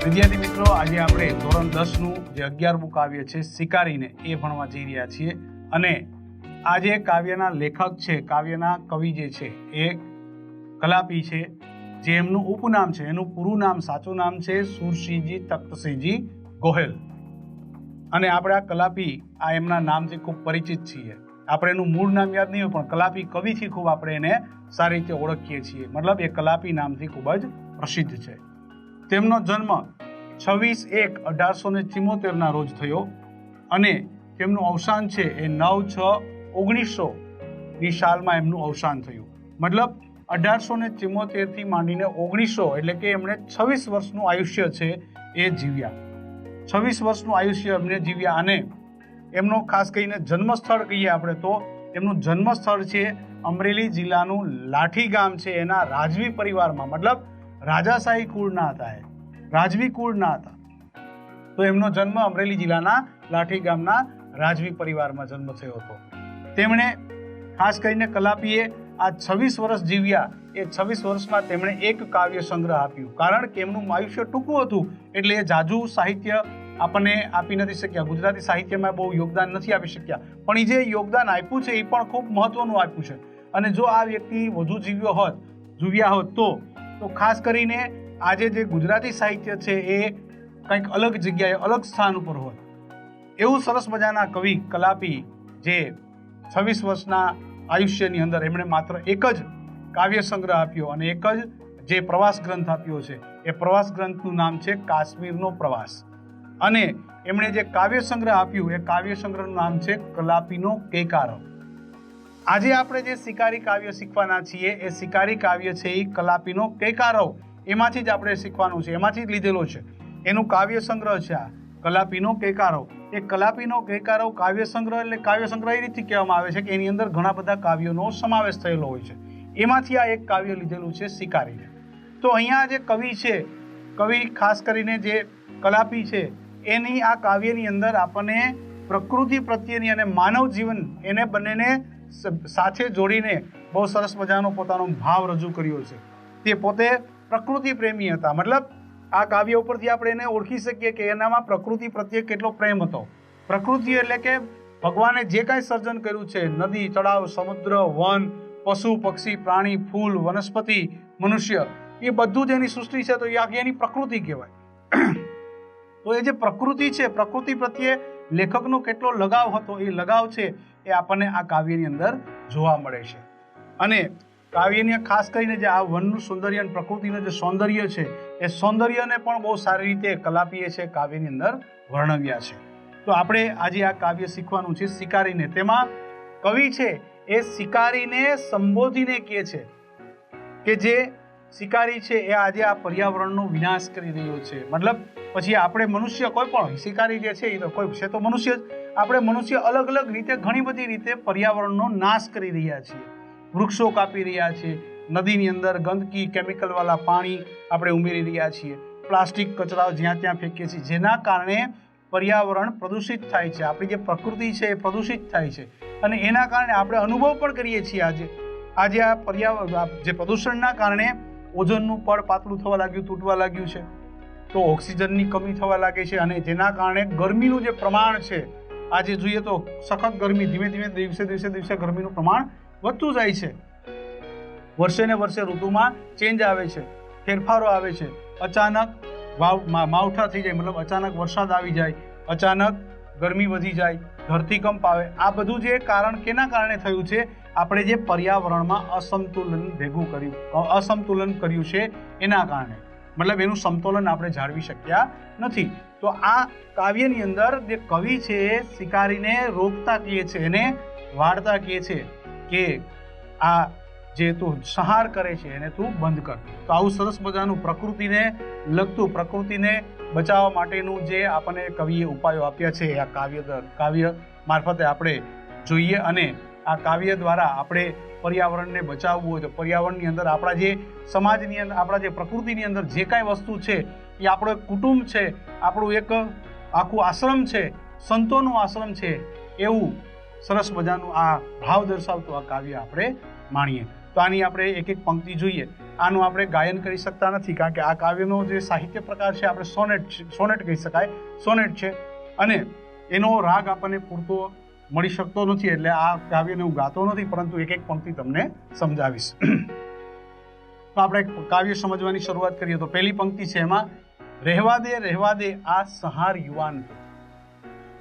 વિદ્યાર્થી મિત્રો, આજે આપણે ધોરણ 10નું જે 11મું કાવ્ય છે શિકારીને એ ભણવા જઈ રહ્યા છીએ. અને આ જે કાવ્યના લેખક છે, કાવ્યના કવિ જે છે એ કલાપી છે, જે એમનું ઉપનામ છે, એનું પૂરું નામ, સાચું નામ છે સુરસિંહજી તખ્તસિંહજી ગોહિલ. અને આપણે આ કલાપી, આ એમના નામથી ખૂબ પરિચિત છીએ. આપણે એનું મૂળ નામ યાદ નહીં હોય, પણ કલાપી કવિથી ખૂબ આપણે એને સારી રીતે ઓળખીએ છીએ. મતલબ એ કલાપી નામથી ખૂબ જ પ્રસિદ્ધ છે. તેમનો જન્મ 26/1/1874 રોજ થયો અને તેમનું અવસાન છે એ 9/6/1900 સાલમાં એમનું અવસાન થયું. મતલબ 1874 થી માંડીને 1900 એટલે કે એમણે 26 વર્ષનું આયુષ્ય છે એ જીવ્યા. 26 વર્ષનું આયુષ્ય એમને જીવ્યા. અને એમનો ખાસ કરીને જન્મસ્થળ કહીએ આપણે તો એમનું જન્મસ્થળ છે અમરેલી જિલ્લાનું લાઠી ગામ છે, એના રાજવી પરિવારમાં. મતલબ રાજાશાહી કુળના હતા, એ રાજવી કુળના હતા. તો એમનો જન્મ અમરેલી જિલ્લાના લાઠી ગામના રાજવી પરિવારમાં જન્મ થયો હતો. તેમણે ખાસ કરીને કલાપીએ આ 26 વર્ષ જીવ્યા. એ 26 વર્ષમાં તેમણે એક કાવ્ય સંગ્રહ આપ્યું. કારણ કે એમનું આયુષ્ય ટૂંકું હતું એટલે એ જાજુ સાહિત્ય આપણને આપી નથી શક્યા. ગુજરાતી સાહિત્યમાં બહુ યોગદાન નથી આપી શક્યા, પણ એ જે યોગદાન આપ્યું છે એ પણ ખૂબ મહત્વનું આપ્યું છે. અને જો આ વ્યક્તિ વધુ જીવ્યા હોત તો ખાસ કરીને આજે જે ગુજરાતી સાહિત્ય છે એ કંઈક અલગ જગ્યાએ, અલગ સ્થાન ઉપર હોત. એવું સરસ મજાના કવિ કલાપી જે 26 વર્ષના આયુષ્યની અંદર એમણે માત્ર એક જ કાવ્ય સંગ્રહ આપ્યો અને એક જ જે પ્રવાસ ગ્રંથ આપ્યો છે. એ પ્રવાસ ગ્રંથનું નામ છે કાશ્મીરનો પ્રવાસ. અને એમણે જે કાવ્ય સંગ્રહ આપ્યું એ કાવ્ય સંગ્રહનું નામ છે કલાપીનો કેકારો. આજે આપણે જે શિકારી કાવ્ય શીખવાના છીએ એ શિકારી કાવ્ય છે એ કલાપીનો કેકારો, એમાંથી જ આપણે શીખવાનું છે, એમાંથી જ લીધેલો છે. એનું કાવ્ય સંગ્રહ છે આ કલાપીનો કેકારો. એ કલાપીનો કેકારો કાવ્ય સંગ્રહ એટલે કાવ્ય સંગ્રહ એ રીતથી કહેવામાં આવે છે કે એની અંદર ઘણા બધા કાવ્યોનો સમાવેશ થયેલો હોય છે. એમાંથી આ એક કાવ્ય લીધેલું છે શિકારીને. તો અહીંયા જે કવિ છે, કવિ ખાસ કરીને જે કલાપી છે, એની આ કાવ્યની અંદર આપણને પ્રકૃતિ પ્રત્યેની અને માનવ જીવન એને બંનેને સાથે જોડીને બહુ સરસ મજાનો પોતાનો ભાવ રજૂ કર્યો છે. તે પોતે પ્રકૃતિ પ્રેમી હતા. મતલબ આ કાવ્ય ઉપરથી આપણે એને ઓળખી શકીએ કે એનામાં પ્રકૃતિ પ્રત્યે કેટલો પ્રેમ હતો. પ્રકૃતિ એટલે કે ભગવાને જે કાંઈ સર્જન કર્યું છે, નદી, તળાવ, સમુદ્ર, વન, પશુ, પક્ષી, પ્રાણી, ફૂલ, વનસ્પતિ, મનુષ્ય, એ બધું જ એની સૃષ્ટિ છે. તો એ આખી એની પ્રકૃતિ કહેવાય. તો એ જે પ્રકૃતિ છે, પ્રકૃતિ પ્રત્યે લેખકનો કેટલો લગાવ હતો, એ લગાવ છે એ આપણને આ કાવ્યની અંદર જોવા મળે છે. અને કાવ્યની ખાસ કરીને જે આ વનનું સૌંદર્ય અને પ્રકૃતિનું જે સૌંદર્ય છે એ સૌંદર્યને પણ બહુ સારી રીતે કલાપીએ છે કાવ્યની અંદર વર્ણવ્યા છે. તો આપણે આજે આ કાવ્ય શીખવાનું છે શિકારીને. તેમાં કવિ છે એ શિકારીને સંબોધીને કહે છે કે જે શિકારી છે એ આજે આ પર્યાવરણનો વિનાશ કરી રહ્યો છે. મતલબ પછી આપણે મનુષ્ય, કોઈ પણ શિકારી જે છે એ તો કોઈ છે તો મનુષ્ય જ. આપણે મનુષ્ય અલગ અલગ રીતે, ઘણી બધી રીતે પર્યાવરણનો નાશ કરી રહ્યા છીએ. વૃક્ષો કાપી રહ્યા છીએ, નદીની અંદર ગંદકી, કેમિકલવાળા પાણી આપણે ઉમેરી રહ્યા છીએ, પ્લાસ્ટિક કચરાઓ જ્યાં ત્યાં ફેંકીએ છીએ, જેના કારણે પર્યાવરણ પ્રદૂષિત થાય છે. આપણી જે પ્રકૃતિ છે એ પ્રદૂષિત થાય છે. અને એના કારણે આપણે અનુભવ પણ કરીએ છીએ આજે આ પર્યાવરણ જે પ્રદૂષણના કારણે ઓઝોનનું પડ પાતળું થવા લાગ્યું, તૂટવા લાગ્યું છે. તો ઓક્સિજનની કમી થવા લાગે છે અને જેના કારણે ગરમીનું જે પ્રમાણ છે, આજે જોઈએ તો સખત ગરમી, ધીમે ધીમે દિવસે ગરમીનું પ્રમાણ વધતું જાય છે. વર્ષે ને વર્ષે ઋતુમાં ચેન્જ આવે છે, ફેરફારો આવે છે. અચાનક માવઠા થઈ જાય, મતલબ અચાનક વરસાદ આવી જાય, અચાનક ગરમી વધી જાય, ધરતીકંપ આવે. આ બધું જે કારણ કેના કારણે થયું છે? આપણે જે પર્યાવરણમાં અસંતુલન કર્યું છે એના કારણે. મતલબ એનું સમતોલન આપણે જાળવી શક્યા નથી. તો આ કાવ્યની અંદર જે કવિ છે એ શિકારીને રોકતા કહે છે, એને વાળતા કહે છે કે આ જે તું સંહાર કરે છે એને તું બંધ કર. તો આવું સરસ મજાનું પ્રકૃતિને લગતું, પ્રકૃતિને બચાવવા માટેનું જે આપણને કવિએ ઉપાયો આપ્યા છે આ કાવ્ય મારફતે આપણે જોઈએ. અને આ કાવ્ય દ્વારા આપણે પર્યાવરણને બચાવવું હોય તો પર્યાવરણની અંદર આપણા જે સમાજની અંદર, આપણા જે પ્રકૃતિની અંદર જે કાંઈ વસ્તુ છે એ આપણો એક કુટુંબ છે, આપણું એક આખું આશ્રમ છે, સંતોનું આશ્રમ છે. એવું સરસ મજાનું આ ભાવ દર્શાવતું આ કાવ્ય આપણે માણીએ. તો આની આપણે એક એક પંક્તિ જોઈએ. આનું આપણે ગાયન કરી શકતા નથી, કારણ કે આ કાવ્યનો જે સાહિત્ય પ્રકાર છે આપણે સોનેટ કહી શકાય, સોનેટ છે, અને એનો રાગ આપણને પૂરતો મળી શકતો નથી, એટલે આ કાવ્યને હું ગાતો નથી, પરંતુ એક એક પંક્તિ તમને સમજાવીશ. તો આપણે કાવ્ય સમજવાની શરૂઆત કરીએ તો પહેલી પંક્તિ છે, એમાં રહેવા દે આ સહાર યુવાન.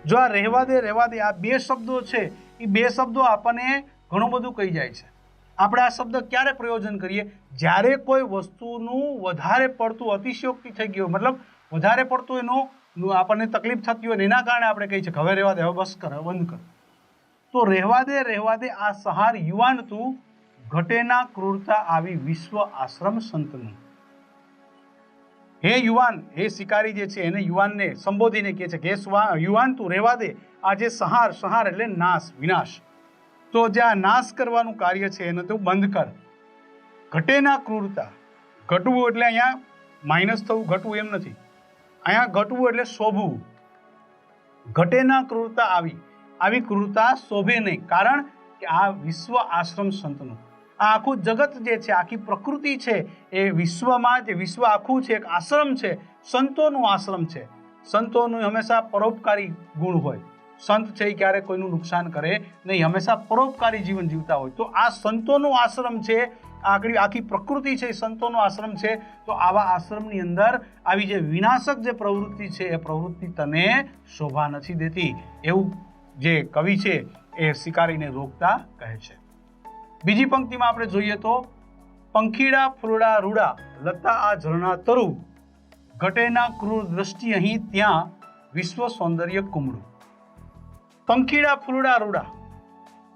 જો આ રહેવા દે આ બે શબ્દો છે, એ બે શબ્દો આપણને ઘણું બધું કહી જાય છે. આપણે આ શબ્દ ક્યારે પ્રયોજન કરીએ? જ્યારે કોઈ વસ્તુનું વધારે પડતું અતિશયોક્તિ થઈ ગયું, મતલબ વધારે પડતું એનો આપણને તકલીફ થતી હોય, એના કારણે આપણે કહીએ છીએ કે હવે રહેવા દે, હવે બસ કર, હવે બંધ કર. તો રહેવા દે આ સહાર યુવાન તું, ઘટેના ક્રૂરતા આવી વિશ્વ આશ્રમ સંતનું. હે યુવાન, હે શિકારી જે છે એને યુવાનને સંબોધીને કહે છે કે યુવાન તું રહેવા દે આ જે સહાર એટલે નાશ, વિનાશ. તો જે આ નાશ કરવાનું કાર્ય છે એને તું બંધ કર. ઘટેના ક્રૂરતા, ઘટવું એટલે અહીંયા માઇનસ થવું, ઘટવું એમ નથી, અહીંયા ઘટવું એટલે શોભવું. ઘટેના ક્રૂરતા આવી ક્રૂરતા શોભે નહીં, કારણ કે આ વિશ્વ આશ્રમ સંતનું, આ આખું જગત જે છે, આખી પ્રકૃતિ છે, એ વિશ્વમાં જે વિશ્વ આખું છે એક આશ્રમ છે, સંતોનું આશ્રમ છે. સંતોનું હંમેશા પરોપકારી ગુણ હોય. સંત છે એ ક્યારે કોઈનું નુકસાન કરે નહીં, હંમેશા પરોપકારી જીવન જીવતા હોય. તો આ સંતોનો આશ્રમ છે, આખી પ્રકૃતિ છે એ સંતોનો આશ્રમ છે. તો આવા આશ્રમની અંદર આવી જે વિનાશક જે પ્રવૃત્તિ છે એ પ્રવૃત્તિ તને શોભા નથી દેતી, એવું જે કવિ છે એ શિકારીને રોકતા કહે છે. બીજી પંક્તિમાં આપણે જોઈએ તો પંખીડા ફૂલડા રૂડા લતા આ ઝરણા તરુ, ઘટેના ક્રૂર દ્રષ્ટિ અહીં ત્યાં વિશ્વ સૌંદર્ય કુમળું. પંખીડા ફૂલડા રૂડા,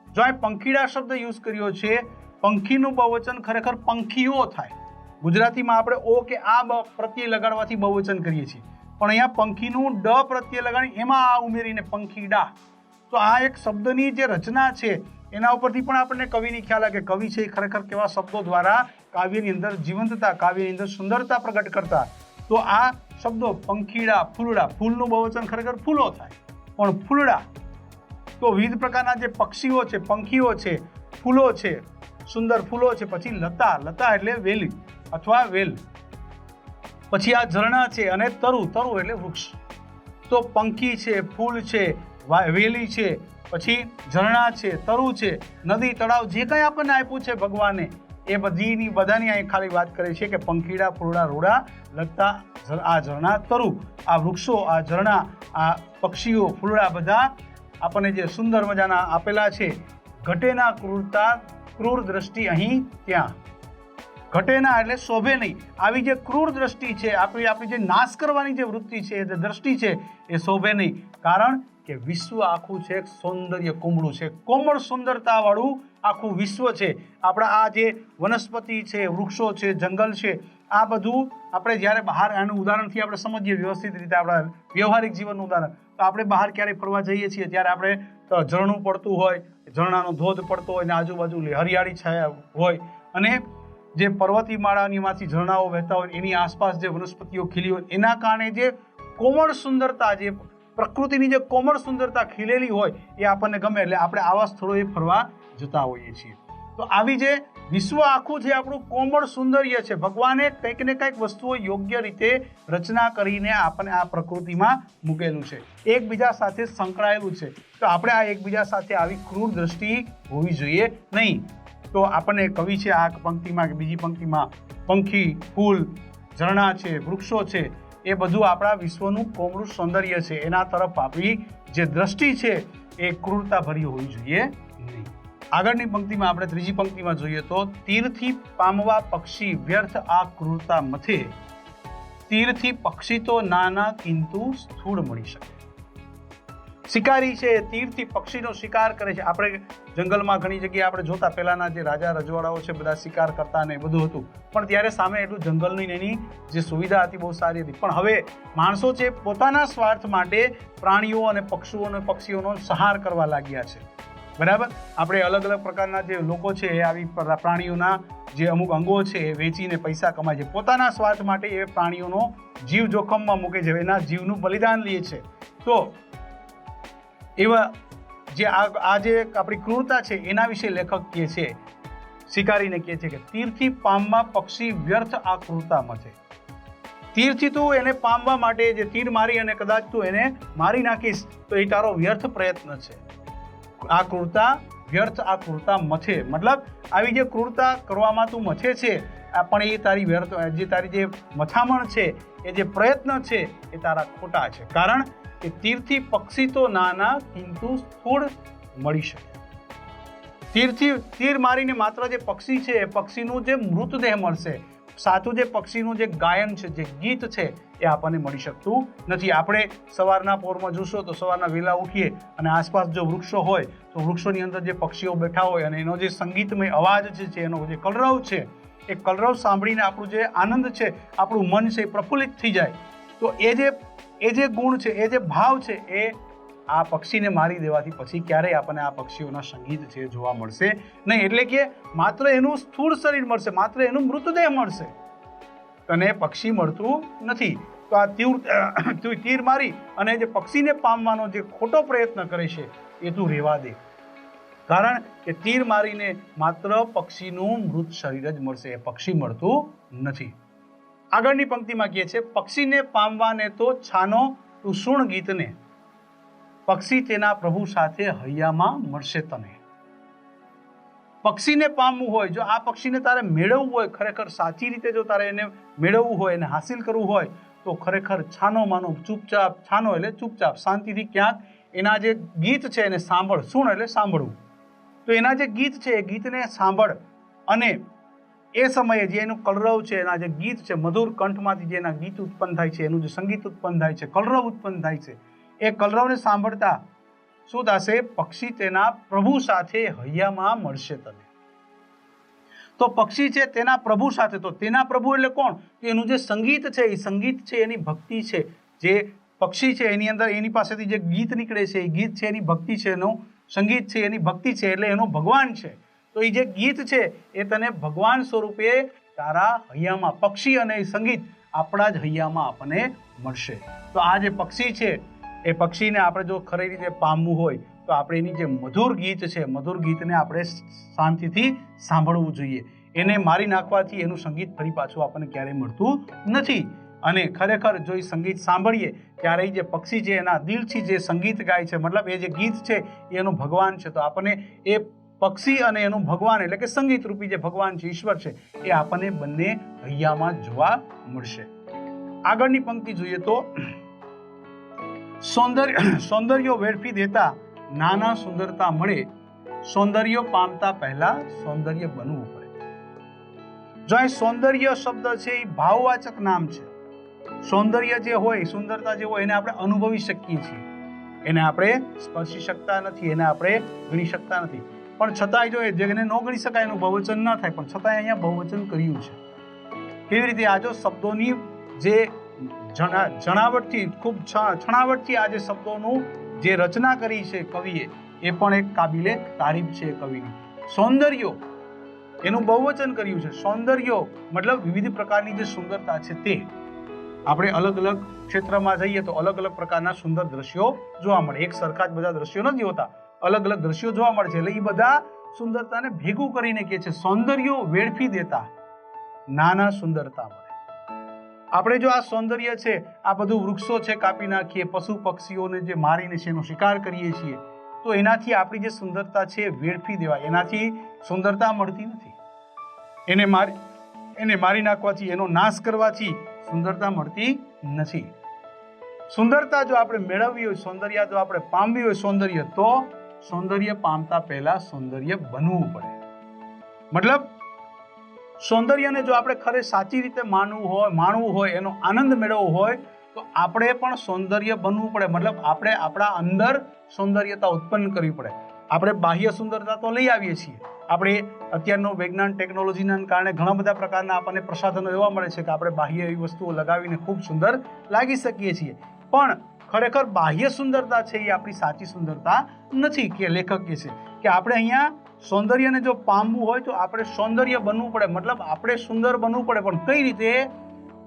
જો આ પંખીડા શબ્દ યુઝ કર્યો છે, પંખીનું બહુવચન ખરેખર પંખીઓ થાય. ગુજરાતીમાં આપણે ઓ કે આ પ્રત્યય લગાડવાથી બહુવચન કરીએ છીએ, પણ અહીંયા પંખીનું ડ પ્રત્યય લગાડી એમાં આ ઉમેરીને પંખીડા. તો આ એક શબ્દની જે રચના છે એના ઉપરથી પણ આપણને કવિની ખ્યાલ આવે કે કવિ છે એ ખરેખર કેવા શબ્દો દ્વારા કાવ્યની અંદર જીવંતતા, કાવ્યની અંદર સુંદરતા પ્રગટ કરતા. તો આ શબ્દો પંખીડા, ફૂલડા, ફૂલનું બહુવચન ખરેખર ફૂલો થાય, પણ ફૂલડા તો વિવિધ પ્રકારના જે પક્ષીઓ છે, પંખીઓ છે, ફૂલો છે, સુંદર ફૂલો છે. પછી લતા એટલે વેલી અથવા વેલ. પછી આ ઝરણા છે અને તરુ એટલે વૃક્ષ. તો પંખી છે, ફૂલ છે, વેલી છે, પછી ઝરણા છે, તરુ છે, નદી, તળાવ, જે કંઈ આપણને આપ્યું છે ભગવાને, એ બધાની અહીં ખાલી વાત કરે છે કે પંખીડા, ફૂલડા, રૂડા, લતા, આ ઝરણા, તરુ, આ વૃક્ષો, આ ઝરણા, આ પક્ષીઓ, ફૂલડા બધા આપણને જે સુંદર મજાના આપેલા છે. ઘટેના ક્રૂર દ્રષ્ટિ અહીં ત્યાં. ઘટેના એટલે શોભે નહીં, આવી જે ક્રૂર દ્રષ્ટિ છે, આપણી જે નાશ કરવાની જે વૃત્તિ છે, જે દ્રષ્ટિ છે, એ શોભે નહીં, કારણ કે વિશ્વ આખું છે એક સૌંદર્ય કુમળું છે, કોમળ સુંદરતા વાળું આખું વિશ્વ છે. આપણા આ જે વનસ્પતિ છે, વૃક્ષો છે, જંગલ છે, આ બધું આપણે જ્યારે બહાર, આનું ઉદાહરણથી આપણે સમજીએ વ્યવસ્થિત રીતે, આપણા વ્યવહારિક જીવનનું ઉદાહરણ, તો આપણે બહાર ક્યારેય ફરવા જઈએ છીએ ત્યારે આપણે ઝરણું પડતું હોય, ઝરણાનો ધોધ પડતો હોય, અને આજુબાજુ હરિયાળી છાયા હોય, અને જે પર્વતીમાળાનીમાંથી ઝરણાઓ વહેતા હોય, એની આસપાસ જે વનસ્પતિઓ ખીલી હોય, એના કારણે જે કોમળ સુંદરતા, જે પ્રકૃતિની જે કોમળ સુંદરતા ખીલેલી હોય, એ આપણને ગમે, એટલે આપણે આવા સ્થળોએ ફરવા જતા હોઈએ છીએ. તો આવી જે વિશ્વ આખું છે આપણું કોમળ સૌંદર્ય છે, ભગવાને કંઈક ને કંઈક વસ્તુઓ યોગ્ય રીતે રચના કરીને આપણને આ પ્રકૃતિમાં મૂકેલું છે, એકબીજા સાથે સંકળાયેલું છે. તો આપણે આ એકબીજા સાથે આવી ક્રૂર દ્રષ્ટિ હોવી જોઈએ નહીં. તો આપણને કવિ છે આ પંક્તિમાં કે બીજી પંક્તિમાં પંખી, ફૂલ, ઝરણા છે, વૃક્ષો છે, એ બધું આપણા વિશ્વનું કોમળું સૌંદર્ય છે, એના તરફ આપણી જે દ્રષ્ટિ છે એ ક્રૂરતા ભરી હોવી જોઈએ નહીં. આગળની પંક્તિમાં આપણે ત્રીજી પંક્તિમાં જોઈએ તો તીરથી પામવા પક્ષી વ્યર્થ આ ક્રૂરતા મથે, તીરથી પક્ષી તો નાના કિંતુ સ્થૂળ મળી શકે. શિકારી છે તીરથી પક્ષીનો શિકાર કરે છે. આપણે જંગલમાં ઘણી જગ્યાએ આપણે જોતા, પહેલાના જે રાજા રજવાડાઓ છે બધા શિકાર કરતા ને બધું હતું, પણ ત્યારે સામે એટલું જંગલની એની જે સુવિધા હતી બહુ સારી હતી. પણ હવે માણસો છે પોતાના સ્વાર્થ માટે પ્રાણીઓ અને પક્ષીઓનો સંહાર કરવા લાગ્યા છે. બરાબર, આપણે અલગ અલગ પ્રકારના જે લોકો છે એ આવી પ્રાણીઓના જે અમુક અંગો છે એ વેચીને પૈસા કમાય છે, પોતાના સ્વાર્થ માટે એ પ્રાણીઓનો જીવ જોખમમાં મૂકે છે, એના જીવનું બલિદાન લે છે. તો એવા જે આ જે આપણી ક્રૂરતા છે એના વિશે લેખક કહે છે, શિકારીને કહે છે કે તીરથી પામવા પક્ષી વ્યર્થ આ ક્રૂરતા મથે. તીરથી તું એને પામવા માટે જે તીર મારી અને કદાચ તું એને મારી નાખીશ તો એ તારો વ્યર્થ પ્રયત્ન છે. આ ક્રૂરતા વ્યર્થ આ ક્રૂરતા મથે, મતલબ આવી જે ક્રૂરતા કરવામાં તું મથે છે પણ એ તારી વ્યર્થ, જે તારી જે મથામણ છે, એ જે પ્રયત્ન છે એ તારા ખોટા છે. કારણ કે તીરથી પક્ષી તો નાના કિંતુ સ્થૂળ મળી શકે. તીર મારીને માત્ર જે પક્ષી છે એ પક્ષીનું જે મૃતદેહ મળશે, સાચું જે પક્ષીનું જે ગાયન છે, જે ગીત છે એ આપણને મળી શકતું નથી. આપણે સવારના પોરમાં જોશો તો સવારના વહેલા ઉઠીએ અને આસપાસ જો વૃક્ષો હોય તો વૃક્ષોની અંદર જે પક્ષીઓ બેઠા હોય અને એનો જે સંગીતમય અવાજ છે, એનો જે કલરવ છે, એ કલરવ સાંભળીને આપણું જે આનંદ છે, આપણું મન છે એ પ્રફુલ્લિત થઈ જાય. તો એ જે ગુણ છે, એ જે ભાવ છે, એ આ પક્ષીને મારી દેવાથી પછી ક્યારેય આપણને આ પક્ષીઓના સંગીત છે જોવા મળશે નહીં. એટલે કે માત્ર એનું સ્થૂળ શરીર મળશે, માત્ર એનું મૃતદેહ મળશે, તને પક્ષી મળતું નથી. તો આ તીર મારી અને જે પક્ષીને પામવાનો જે ખોટો પ્રયત્ન કરે છે એ તું રહેવા દે. કારણ કે તીર મારીને માત્ર પક્ષીનું મૃત શરીર જ મળશે, એ પક્ષી મળતું નથી. આગળની પંક્તિમાં કહે છે પક્ષીને પામવાને તો છાનો તું સુણ ગીતને, પક્ષી તેના પ્રભુ સાથે હૈયામાં મળશે તને. પક્ષીને પામવું હોય, જો આ પક્ષીને તારે મેળવવું હોય, ખરેખર સાચી રીતે જો તારે એને મેળવવું હોય, એને હાસિલ કરવું હોય તો ખરેખર છાનો માનો, ચૂપચાપ, છાનો એટલે ચૂપચાપ, શાંતિથી ક્યાંક એના જે ગીત છે એને સાંભળ. સુણ એટલે સાંભળવું. તો એના જે ગીત છે એ ગીતને સાંભળ અને એ સમયે જે એનું કલરવ છે, એના જે ગીત છે, મધુર કંઠમાંથી જે એના ગીત ઉત્પન્ન થાય છે, એનું જે સંગીત ઉત્પન્ન થાય છે, કલરવ ઉત્પન્ન થાય છે, એ કલરવને સાંભળતા શું થશે? પક્ષી તેના પ્રભુ સાથે હૈયામાં મળશે તને. તો પક્ષી છે તેના પ્રભુ સાથે, તો તેના પ્રભુ એટલે કોણ? એનું જે સંગીત છે એ સંગીત છે એની ભક્તિ છે. જે પક્ષી છે એની અંદર એની પાસેથી જે ગીત નીકળે છે એ ગીત છે એની ભક્તિ છે, એનું સંગીત છે એની ભક્તિ છે, એટલે એનો ભગવાન છે. તો એ જે ગીત છે એ તને ભગવાન સ્વરૂપે તારા હૈયામાં, પક્ષી અને એ સંગીત આપણા જ હૈયામાં આપણને મળશે. તો આ જે પક્ષી છે એ પક્ષીને આપણે જો ખરી રીતે પામવું હોય તો આપણે એની જે મધુર ગીત છે, મધુર ગીતને આપણે શાંતિથી સાંભળવું જોઈએ. એને મારી નાખવાથી એનું સંગીત ફરી પાછું આપણને ક્યારેય મળતું નથી. અને ખરેખર જો એ સંગીત સાંભળીએ ત્યારે જે પક્ષી છે એના દિલથી જે સંગીત ગાય છે, મતલબ એ જે ગીત છે એ એનું ભગવાન છે, તો આપણને એ પક્ષી અને એનું ભગવાન એટલે કે સંગીત રૂપી જે ભગવાન છે, ઈશ્વર છે, એ આપણને બંને હૈયામાં જોવા મળશે. આગળની પંક્તિ જોઈએ તો સૌંદર્ય વેડફી દેતા નાના સુંદરતા મળે, સૌંદર્ય પામતા પહેલા સૌંદર્ય બનવું પડે. જો અહીં સૌંદર્ય શબ્દ છે એ ભાવવાચક નામ છે. સૌંદર્ય જે હોય, સુંદરતા જે હોય એને આપણે અનુભવી શકીએ છીએ, એને આપણે સ્પર્શી શકતા નથી, એને આપણે ગણી શકતા નથી. પણ છતાંય જો જેને ન ગણી શકાય એનું બહુવચન ન થાય, પણ છતાંય અહીંયા બહુવચન કર્યું છે. કેવી રીતે? આ જો શબ્દોની જે જણાવટથી, ખૂબ છણાવટથી આ જે શબ્દોનું જે રચના કરી છે કવિએ, એ પણ એક કાબિલે તારીફ છે કવિની. સૌંદર્ય એનું બહુવચન કર્યું છે. સૌંદર્ય મતલબ વિવિધ પ્રકારની જે સુંદરતા છે તે. આપણે અલગ અલગ ક્ષેત્રમાં જઈએ તો અલગ અલગ પ્રકારના સુંદર દ્રશ્યો જોવા મળે. એક સરખા જ બધા દ્રશ્યો નથી હોતા, અલગ અલગ દ્રશ્યો જોવા મળે છે. એટલે એ બધા સુંદરતાને ભેગું કરીને કહે છે સૌંદર્ય વેડફી દેતા નાના સુંદરતા મળે. આપણે જો આ સૌંદર્ય છે, આ બધું વૃક્ષો છે કાપી નાખીએ, પશુ પક્ષીઓને જે મારીને છે એનો શિકાર કરીએ છીએ, તો એનાથી આપણી જે સુંદરતા છે વેડફી દેવાય, એનાથી સુંદરતા મળતી નથી. એને મારી નાખવાથી, એનો નાશ કરવાથી સુંદરતા મળતી નથી. સુંદરતા જો આપણે મેળવવી હોય, સૌંદર્ય જો આપણે પામવી હોય, સૌંદર્ય, તો સૌંદર્ય પામતા પહેલા સૌંદર્ય બનવું પડે. મતલબ સૌંદર્યને જો આપણે ખરે સાચી રીતે માણવું હોય, એનો આનંદ મેળવવો હોય તો આપણે પણ સૌંદર્ય બનવું પડે. મતલબ આપણે આપણા અંદર સૌંદર્યતા ઉત્પન્ન કરવી પડે. આપણે બાહ્ય સુંદરતા તો લઈ આવીએ છીએ. આપણે અત્યારનું વિજ્ઞાન ટેકનોલોજીના કારણે ઘણા બધા પ્રકારના આપણને પ્રસાધનો એવા મળે છે કે આપણે બાહ્ય એવી વસ્તુઓ લગાવીને ખૂબ સુંદર લાગી શકીએ છીએ. પણ ખરેખર બાહ્ય સુંદરતા છે એ આપણી સાચી સુંદરતા નથી. કે લેખક કહે છે કે આપણે અહીંયા સૌંદર્યને જો પામવું હોય તો આપણે સૌંદર્ય બનવું પડે. મતલબ આપણે સુંદર બનવું પડે, પણ કઈ રીતે?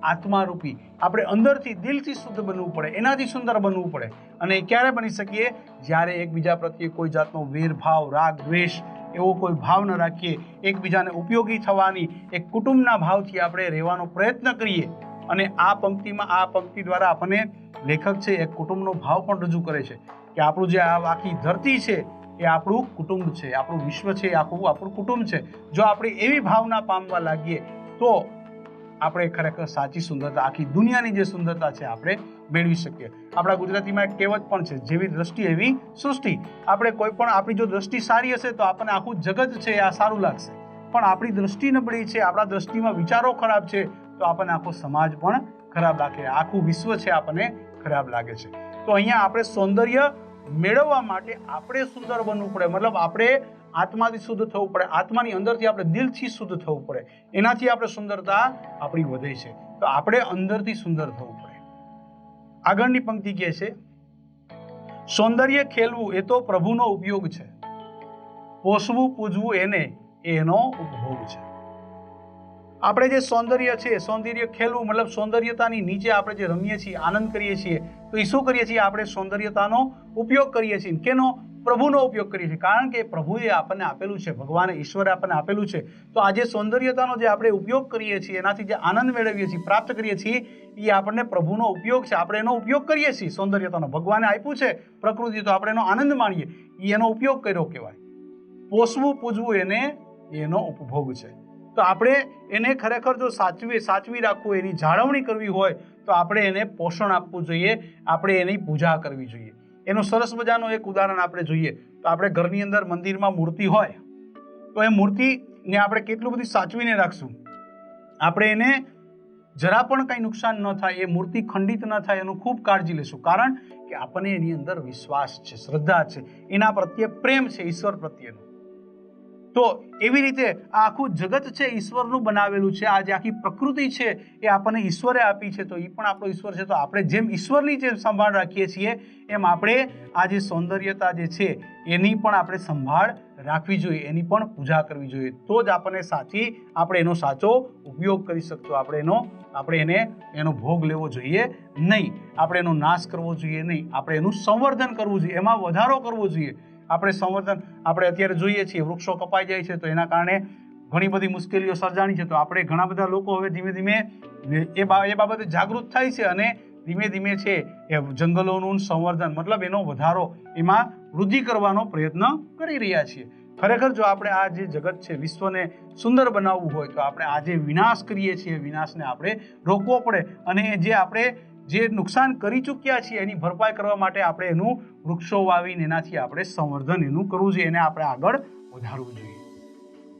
આત્મારૂપી. આપણે અંદરથી, દિલથી શુદ્ધ બનવું પડે, એનાથી સુંદર બનવું પડે. અને ક્યારે બની શકીએ? જ્યારે એકબીજા પ્રત્યે કોઈ જાતનો વેરભાવ, રાગ, દ્વેષ એવો કોઈ ભાવ ન રાખીએ, એકબીજાને ઉપયોગી થવાની એક કુટુંબના ભાવથી આપણે રહેવાનો પ્રયત્ન કરીએ. અને આ પંક્તિ દ્વારા આપણને લેખક છે એક કુટુંબનો ભાવ પણ રજૂ કરે છે કે આપણું જે આ આખી ધરતી છે એ આપણું કુટુંબ છે, આપણું વિશ્વ છે, આખું આપણું કુટુંબ છે. જો આપણે એવી ભાવના પામવા લાગીએ તો આપણે ખરેખર સાચી સુંદરતા, આખી દુનિયાની જે સુંદરતા છે આપણે મેળવી શકીએ. આપણા ગુજરાતીમાં એક કહેવત પણ છે, જેવી દ્રષ્ટિ એવી સૃષ્ટિ. આપણે કોઈ પણ આપણી જો દ્રષ્ટિ સારી હશે તો આપણને આખું જગત છે આ સારું લાગશે, પણ આપણી દ્રષ્ટિ નબળી છે, આપણા દ્રષ્ટિમાં વિચારો ખરાબ છે તો આપણને આખો સમાજ પણ ખરાબ લાગે, આખું વિશ્વ છે આપણને ખરાબ લાગે છે. તો અહીંયા આપણે સૌંદર્ય મેળવવા માટે આપણે સુંદર બનવું પડે, મતલબ આપણે આત્માથી શુદ્ધ થવું પડે, આત્માની અંદરથી આપણે દિલથી શુદ્ધ થવું પડે, એનાથી આપણે સુંદરતા આપણી વધે છે. તો આપણે અંદરથી સુંદર થવું પડે. આગળની પંક્તિ કહે છે, સૌંદર્ય ખેલવું એ તો પ્રભુનો ઉપયોગ છે, પોષવું પૂજવું એનો ઉપભોગ છે. આપણે જે સૌંદર્ય છે, સૌંદર્ય ખેલવું મતલબ સૌંદર્યતાની નીચે આપણે જે રમીએ છીએ, આનંદ કરીએ છીએ, તો એ શું કરીએ છીએ? આપણે સૌંદર્યતાનો ઉપયોગ કરીએ છીએ. કેનો? પ્રભુનો ઉપયોગ કરીએ છીએ, કારણ કે પ્રભુએ આપણને આપેલું છે, ભગવાને ઈશ્વરે આપણને આપેલું છે. તો આ જે સૌંદર્યતાનો જે આપણે ઉપયોગ કરીએ છીએ, એનાથી જે આનંદ મેળવીએ છીએ, પ્રાપ્ત કરીએ છીએ, એ આપણને પ્રભુનો ઉપયોગ છે. આપણે એનો ઉપયોગ કરીએ છીએ સૌંદર્યતાનો. ભગવાને આપ્યું છે પ્રકૃતિ, તો આપણે એનો આનંદ માણીએ, એનો ઉપયોગ કર્યો કહેવાય. પોષવું પૂજવું એનો ઉપભોગ છે. તો આપણે એને ખરેખર જો સાચવી રાખવું, એની જાળવણી કરવી હોય તો આપણે એને પોષણ આપવું જોઈએ, આપણે એની પૂજા કરવી જોઈએ. એનું સરસ મજાનું એક ઉદાહરણ આપણે જોઈએ તો આપણે ઘરની અંદર મંદિરમાં મૂર્તિ હોય તો એ મૂર્તિને આપણે કેટલું બધી સાચવીને રાખશું, આપણે એને જરા પણ કંઈ નુકસાન ન થાય, એ મૂર્તિ ખંડિત ન થાય, એનું ખૂબ કાળજી લેશું. કારણ કે આપણને એની અંદર વિશ્વાસ છે, શ્રદ્ધા છે, એના પ્રત્યે પ્રેમ છે, ઈશ્વર પ્રત્યેનો. તો એવી રીતે આ આખું જગત છે ઈશ્વરનું બનાવેલું છે. આ જે આખી પ્રકૃતિ છે એ આપણને ઈશ્વરે આપી છે, તો એ પણ આપણો ઈશ્વર છે. તો આપણે જેમ ઈશ્વરની જેમ સંભાળ રાખીએ છીએ, એમ આપણે આ જે સૌંદર્યતા જે છે એની પણ આપણે સંભાળ રાખવી જોઈએ, એની પણ પૂજા કરવી જોઈએ. તો જ આપણે એનો સાચો ઉપયોગ કરી શકશું. આપણે એનો ભોગ લેવો જોઈએ નહીં, આપણે એનો નાશ કરવો જોઈએ નહીં, આપણે એનું સંવર્ધન કરવું જોઈએ, એમાં વધારો કરવો જોઈએ. આપણે અત્યારે જોઈએ છીએ વૃક્ષો કપાઈ જાય છે, તો એના કારણે ઘણી બધી મુશ્કેલીઓ સર્જાણી છે. તો આપણે ઘણા બધા લોકો હવે ધીમે ધીમે એ બાબતે જાગૃત થાય છે અને ધીમે ધીમે છે એ જંગલોનું સંવર્ધન મતલબ એનો વધારો, એમાં વૃદ્ધિ કરવાનો પ્રયત્ન કરી રહ્યા છીએ. ખરેખર જો આપણે આ જે જગત છે વિશ્વને સુંદર બનાવવું હોય તો આપણે આ જે વિનાશ કરીએ છીએ, વિનાશને આપણે રોકવો પડે. અને જે નુકસાન કરી ચૂક્યા છીએ એની ભરપાઈ કરવા માટે આપણે એનું વૃક્ષો વાવીને એનાથી આપણે સંવર્ધન એનું કરવું જોઈએ, એને આપણે આગળ વધારવું જોઈએ.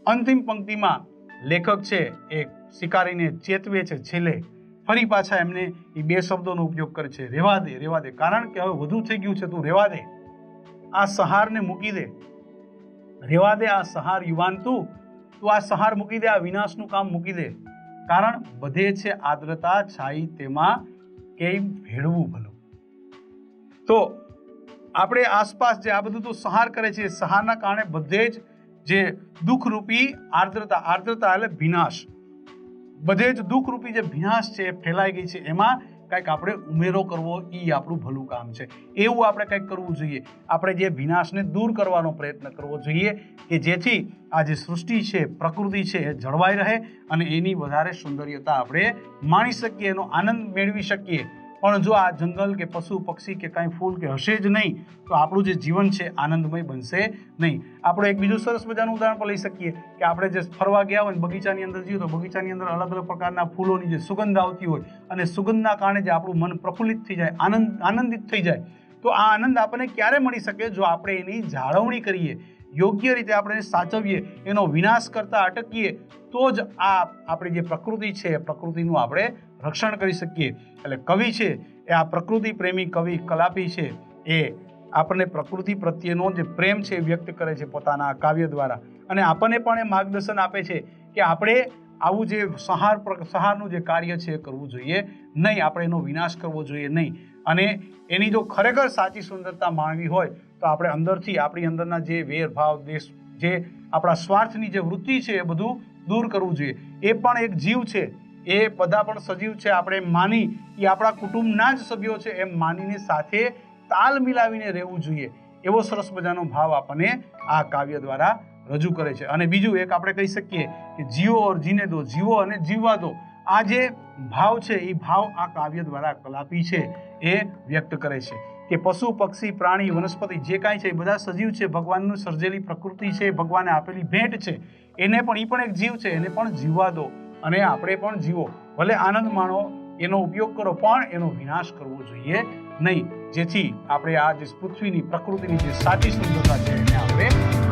અંતિમ પંક્તિમાં લેખક છે એ શિકારીને ચેતવે છે. છેલ્લે ફરી પાછા એમને એ બે શબ્દોનો ઉપયોગ કરે છે, રહેવા દે, કારણ કે હવે વધુ થઈ ગયું છે, તું રહેવા દે, આ સહારને મૂકી દે, રહેવા દે આ સહાર યુવાન, તું આ સહાર મૂકી દે, આ વિનાશનું કામ મૂકી દે, કારણ બધે છે આદ્રતા છાઈ, તેમાં કેમ ભેળવું ભલું. તો આપણે આસપાસ જે આ બધું તો સહાર કરે છે, સહારના કારણે બધે જ જે દુઃખરૂપી આર્દ્રતા એટલે વિનાશ, બધે જ દુઃખરૂપી જે વિનાશ છે એ ફેલાઈ ગઈ છે, એમાં કંઈક આપણે ઉમેરો કરવો, એ આપણું ભલું કામ છે. એવું આપણે કંઈક કરવું જોઈએ. આપણે જે વિનાશને દૂર કરવાનો પ્રયત્ન કરવો જોઈએ કે જેથી આ જે સૃષ્ટિ છે, પ્રકૃતિ છે એ જળવાઈ રહે અને એની વધારે સૌંદર્યતા આપણે માણી શકીએ, એનો આનંદ મેળવી શકીએ. પણ જો આ જંગલ કે પશુ પક્ષી કે કાંઈ ફૂલ કે હશે જ નહીં તો આપણું જે જીવન છે આનંદમય બનશે નહીં. આપણે એક બીજું સરસ મજાનું ઉદાહરણ પણ લઈ શકીએ કે આપણે જે ફરવા ગયા હોય બગીચાની અંદર જઈએ તો બગીચાની અંદર અલગ અલગ પ્રકારના ફૂલોની જે સુગંધ આવતી હોય અને સુગંધના કારણે જે આપણું મન પ્રફુલ્લિત થઈ જાય, આનંદિત થઈ જાય, તો આ આનંદ આપણને ક્યારે મળી શકે? જો આપણે એની જાળવણી કરીએ, યોગ્ય રીતે આપણે સાચવીએ, એનો વિનાશ કરતા અટકીએ, તો જ આ આપણી જે પ્રકૃતિ છે એ પ્રકૃતિનું આપણે રક્ષણ કરી શકીએ. એટલે કવિ છે એ આ પ્રકૃતિ પ્રેમી કવિ કલાપી છે એ આપણને પ્રકૃતિ પ્રત્યેનો જે પ્રેમ છે એ વ્યક્ત કરે છે પોતાના કાવ્ય દ્વારા, અને આપણને પણ એ માર્ગદર્શન આપે છે કે આપણે આવું જે સહારનું જે કાર્ય છે એ કરવું જોઈએ નહીં, આપણે એનો વિનાશ કરવો જોઈએ નહીં. અને એની જો ખરેખર સાચી સુંદરતા માણવી હોય તો આપણે અંદરથી આપણી અંદરના જે વેરભાવ, જે આપણા સ્વાર્થની જે વૃત્તિ છે એ બધું દૂર કરવું જોઈએ. એ પણ એક જીવ છે, એ બધા પણ સજીવ છે, આપણે માની એ આપણા કુટુંબના જ સભ્યો છે એમ માનીને સાથે તાલ મિલાવીને રહેવું જોઈએ. એવો સરસ મજાનો ભાવ આપણને આ કાવ્ય દ્વારા રજૂ કરે છે. અને બીજું એક આપણે કહી શકીએ કે જીવો ઓર જીને દો, જીવો અને જીવવા દો. આ જે ભાવ છે એ ભાવ આ કાવ્ય દ્વારા કલાપી છે એ વ્યક્ત કરે છે કે પશુ પક્ષી પ્રાણી વનસ્પતિ જે કાંઈ છે એ બધા સજીવ છે, ભગવાનનું સર્જેલી પ્રકૃતિ છે, ભગવાને આપેલી ભેટ છે, એને પણ એ પણ એક જીવ છે, એને પણ જીવવા દો અને આપણે પણ જીવો. ભલે આનંદ માણો, એનો ઉપયોગ કરો, પણ એનો વિનાશ કરવો જોઈએ નહીં, જેથી આપણે આ જે પૃથ્વીની પ્રકૃતિની જે સાચી સુંદરતા છે એને આપણે